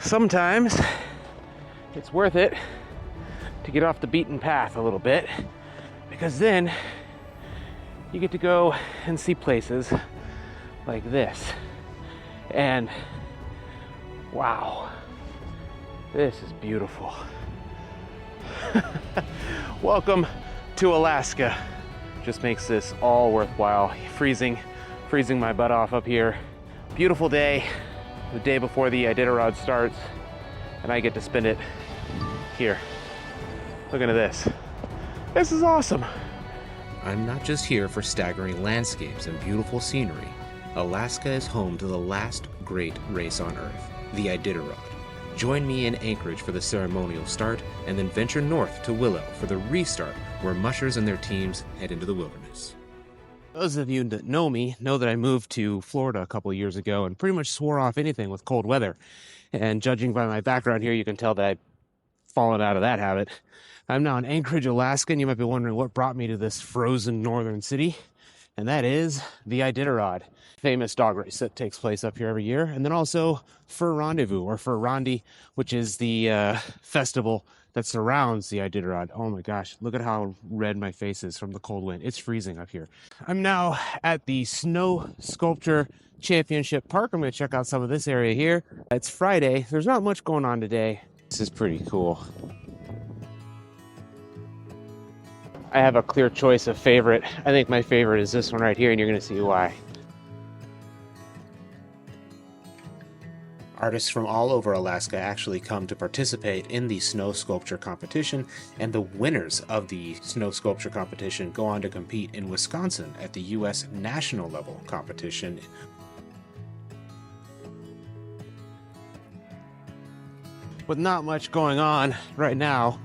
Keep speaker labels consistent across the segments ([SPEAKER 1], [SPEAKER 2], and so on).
[SPEAKER 1] Sometimes it's worth it to get off the beaten path a little bit, because then you get to go and see places like this. And wow, this is beautiful. Welcome to Alaska. Just makes this all worthwhile. Freezing my butt off up here. Beautiful day, the day before the Iditarod starts, and I get to spend it here. Look at this. This is awesome.
[SPEAKER 2] I'm not just here for staggering landscapes and beautiful scenery. Alaska is home to the last great race on Earth, the Iditarod. Join me in Anchorage for the ceremonial start, and then venture north to Willow for the restart, where mushers and their teams head into the wilderness.
[SPEAKER 1] Those of you that know me know that I moved to Florida a couple of years ago and pretty much swore off anything with cold weather. And judging by my background here, you can tell that I've fallen out of that habit. I'm now in Anchorage, Alaska, and you might be wondering what brought me to this frozen northern city. And that is the Iditarod, famous dog race that takes place up here every year. And then also Fur Rendezvous, or Fur Rondy, which is the festival that surrounds the Iditarod. Oh my gosh, look at how red my face is from the cold wind. It's freezing up here. I'm now at the Snow Sculpture Championship Park. I'm going to check out some of this area here. It's Friday. There's not much going on today. This is pretty cool. I have a clear choice of favorite. I think my favorite is this one right here, and you're going to see why.
[SPEAKER 2] Artists from all over Alaska actually come to participate in the snow sculpture competition, and the winners of the snow sculpture competition go on to compete in Wisconsin at the U.S. national level competition.
[SPEAKER 1] With not much going on right now,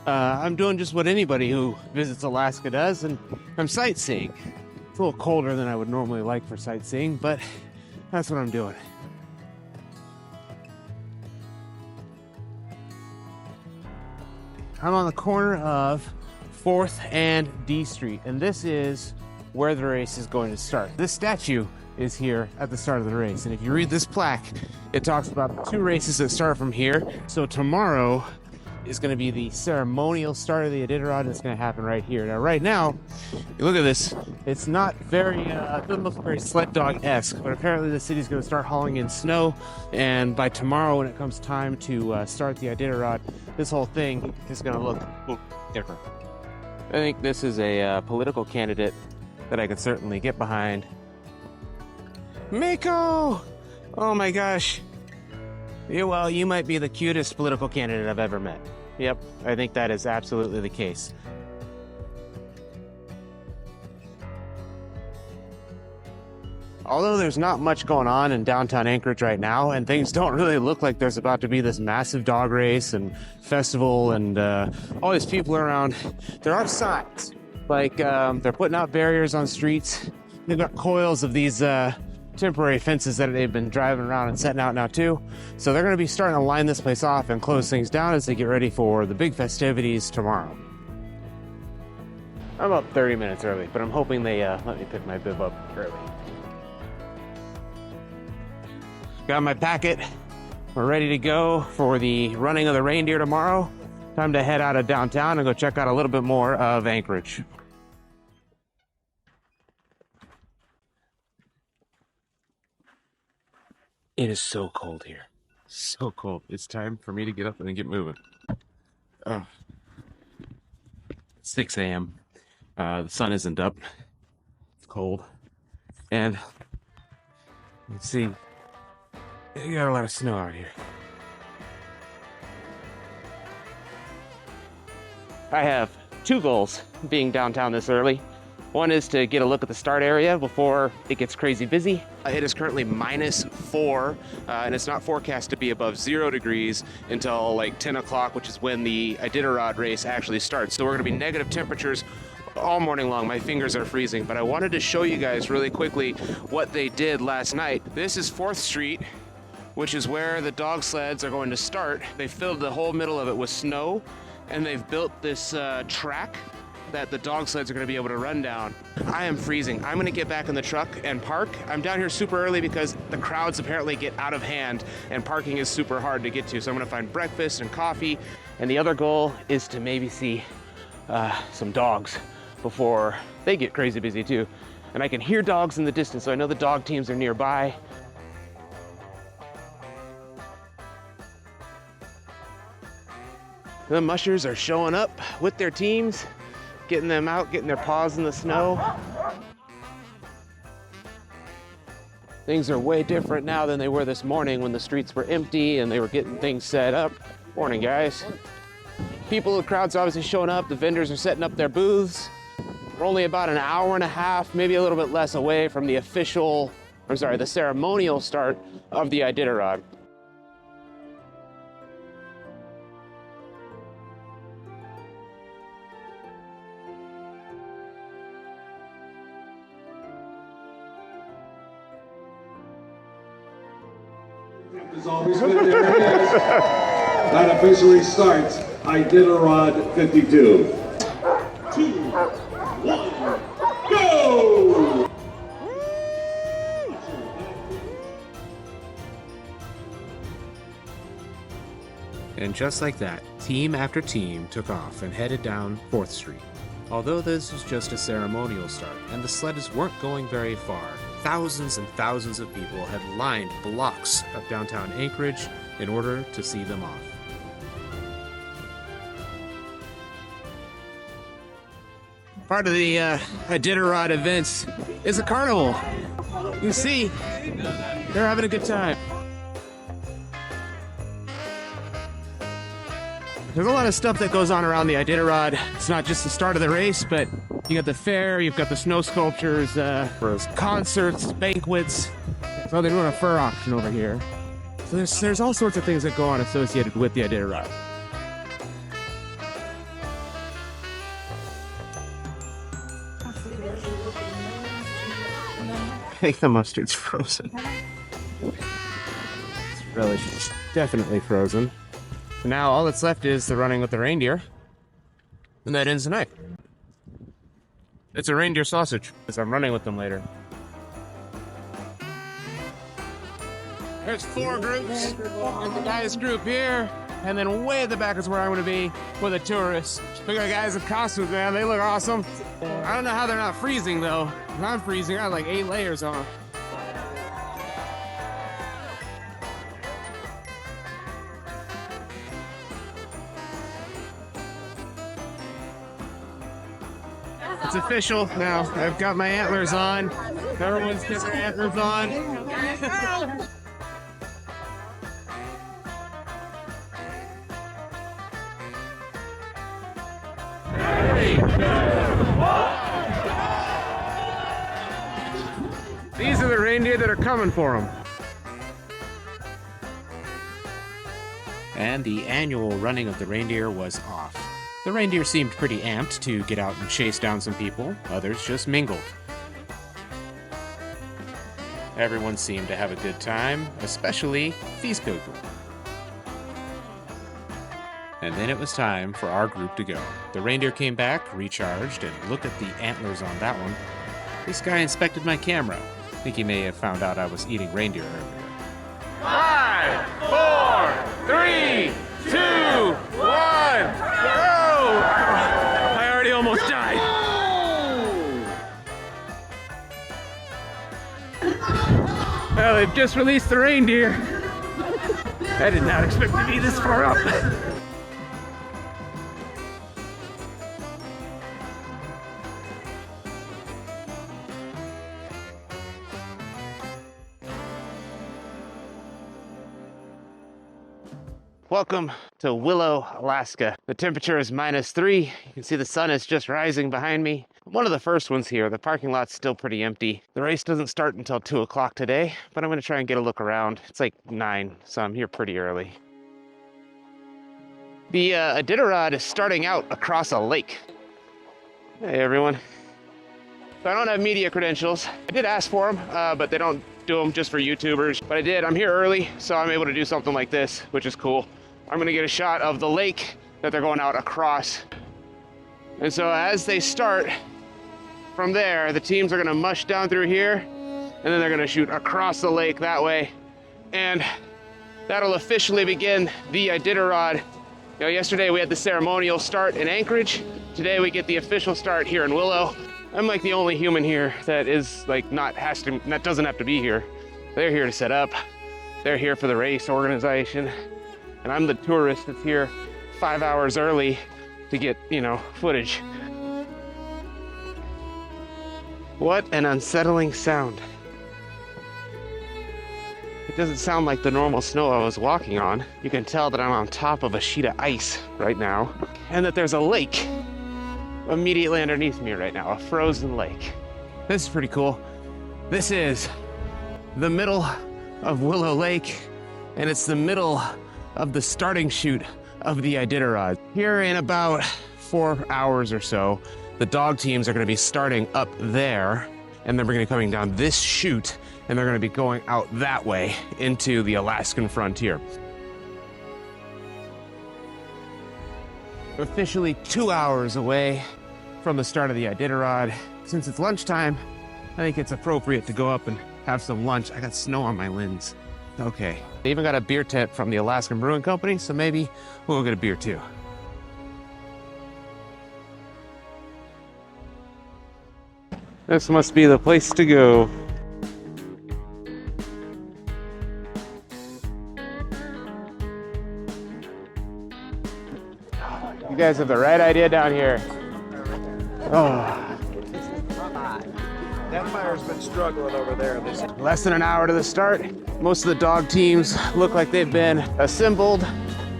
[SPEAKER 1] I'm doing just what anybody who visits Alaska does, and I'm sightseeing. It's a little colder than I would normally like for sightseeing, but that's what I'm doing. I'm on the corner of 4th and D Street, and this is where the race is going to start. This statue is here at the start of the race, and if you read this plaque, it talks about 2 races that start from here. So tomorrow is going to be the ceremonial start of the Iditarod, and it's going to happen right here. Now, right now, you look at this, it's not very, it doesn't look very sled dog-esque, but apparently the city's going to start hauling in snow, and by tomorrow, when it comes time to start the Iditarod, this whole thing is going to look different. I think this is a political candidate that I could certainly get behind. Mako! Oh my gosh. Yeah, well, you might be the cutest political candidate I've ever met. Yep, I think that is absolutely the case. Although there's not much going on in downtown Anchorage right now, and things don't really look like there's about to be this massive dog race and festival and all these people around, there are signs. Like, they're putting out barriers on streets. They've got coils of these temporary fences that they've been driving around and setting out now too. So they're going to be starting to line this place off and close things down as they get ready for the big festivities tomorrow. I'm about 30 minutes early, but I'm hoping they let me pick my bib up early. Got my packet. We're ready to go for the running of the Reindeer tomorrow. Time to head out of downtown and go check out a little bit more of Anchorage. It is so cold here. So cold. It's time for me to get up and get moving. 6 a.m. The sun isn't up. It's cold. And let's see. You got a lot of snow out here. I have 2 goals being downtown this early. One is to get a look at the start area before it gets crazy busy. It is currently -4, and it's not forecast to be above 0 degrees until like 10 o'clock, which is when the Iditarod race actually starts. So we're gonna be negative temperatures all morning long. My fingers are freezing, but I wanted to show you guys really quickly what they did last night. This is 4th Street, which is where the dog sleds are going to start. They filled the whole middle of it with snow, and they've built this track that the dog sleds are gonna be able to run down. I am freezing. I'm gonna get back in the truck and park. I'm down here super early because the crowds apparently get out of hand and parking is super hard to get to. So I'm gonna find breakfast and coffee. And the other goal is to maybe see some dogs before they get crazy busy too. And I can hear dogs in the distance, so I know the dog teams are nearby. The mushers are showing up with their teams, getting them out, getting their paws in the snow. Things are way different now than they were this morning when the streets were empty and they were getting things set up. Morning, guys. People, the crowd's obviously showing up. The vendors are setting up their booths. We're only about an hour and a half, maybe a little bit less away from the the ceremonial start of the Iditarod.
[SPEAKER 3] As always, there it is. That officially starts Iditarod 52. 2, 1, go!
[SPEAKER 2] And just like that, team after team took off and headed down 4th Street. Although this was just a ceremonial start and the sledges weren't going very far, thousands and thousands of people had lined blocks of downtown Anchorage in order to see them off.
[SPEAKER 1] Part of the Iditarod events is a carnival. You see, they're having a good time. There's a lot of stuff that goes on around the Iditarod. It's not just the start of the race, but you got the fair, you've got the snow sculptures, concerts, banquets. So they're doing a fur auction over here. So there's all sorts of things that go on associated with the Iditarod. I think the mustard's frozen. It's really definitely frozen. So now all that's left is the running with the reindeer. And that ends the night. It's a reindeer sausage, because I'm running with them later. There's 4 groups. There's the guys group here. And then way at the back is where I'm going to be with the tourists. Look at the guys in costumes, man. They look awesome. I don't know how they're not freezing, though. If I'm freezing, I have like 8 layers on. It's official now. I've got my antlers on. Everyone's got their antlers on. These are the reindeer that are coming for them.
[SPEAKER 2] And the annual running of the reindeer was off. The reindeer seemed pretty amped to get out and chase down some people, others just mingled. Everyone seemed to have a good time, especially these people. And then it was time for our group to go. The reindeer came back, recharged, and look at the antlers on that one. This guy inspected my camera. I think he may have found out I was eating reindeer earlier.
[SPEAKER 1] 5, 4, 3, 2, 1, go! I already almost died. Well, they've just released the reindeer. I did not expect to be this far up. Welcome to Willow, Alaska. The temperature is -3. You can see the sun is just rising behind me. I'm one of the first ones here. The parking lot's still pretty empty. The race doesn't start until 2 o'clock today, but I'm gonna try and get a look around. It's like 9, so I'm here pretty early. The Iditarod is starting out across a lake. Hey everyone. So I don't have media credentials. I did ask for them, but they don't do them just for YouTubers. But I did. I'm here early, so I'm able to do something like this, which is cool. I'm gonna get a shot of the lake that they're going out across. And so as they start from there, the teams are gonna mush down through here, and then they're gonna shoot across the lake that way. And that'll officially begin the Iditarod. You know, yesterday we had the ceremonial start in Anchorage. Today we get the official start here in Willow. I'm like the only human here that is like that doesn't have to be here. They're here to set up. They're here for the race organization. And I'm the tourist that's here 5 hours early to get, you know, footage. What an unsettling sound. It doesn't sound like the normal snow I was walking on. You can tell that I'm on top of a sheet of ice right now, and that there's a lake immediately underneath me right now, a frozen lake. This is pretty cool. This is the middle of Willow Lake, and it's the middle of the starting chute of the Iditarod. Here in about 4 hours or so, the dog teams are gonna be starting up there, and then we're gonna be coming down this chute, and they're gonna be going out that way into the Alaskan frontier. We're officially 2 hours away from the start of the Iditarod. Since it's lunchtime, I think it's appropriate to go up and have some lunch. I got snow on my limbs. Okay. They even got a beer tent from the Alaskan Brewing Company, so maybe we'll go get a beer too. This must be the place to go. You guys have the right idea down here. Oh.
[SPEAKER 4] That fire's been struggling over there.
[SPEAKER 1] Less than an hour to the start. Most of the dog teams look like they've been assembled.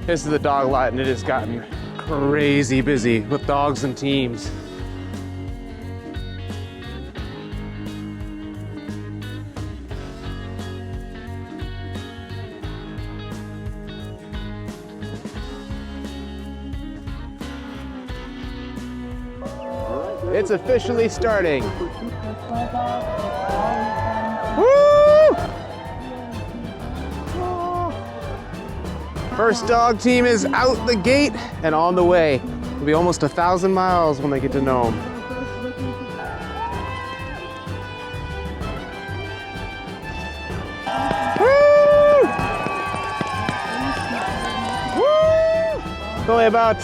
[SPEAKER 1] This is the dog lot, and it has gotten crazy busy with dogs and teams. It's officially starting. Woo! First dog team is out the gate and on the way. It'll be almost 1,000 miles when they get to Nome. Only about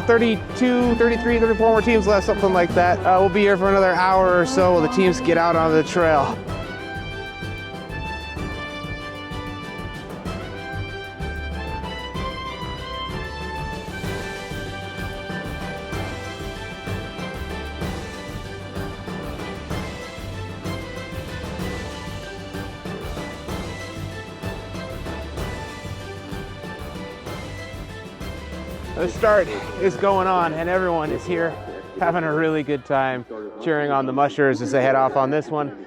[SPEAKER 1] 32, 33, 34 more teams left, something like that. We'll be here for another hour or so while the teams get out on the trail. The start is going on, and everyone is here having a really good time cheering on the mushers as they head off on this one.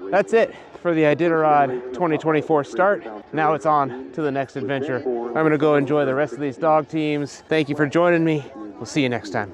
[SPEAKER 1] That's it for the Iditarod 2024 start. Now it's on to the next adventure. I'm gonna go enjoy the rest of these dog teams. Thank you for joining me. We'll see you next time.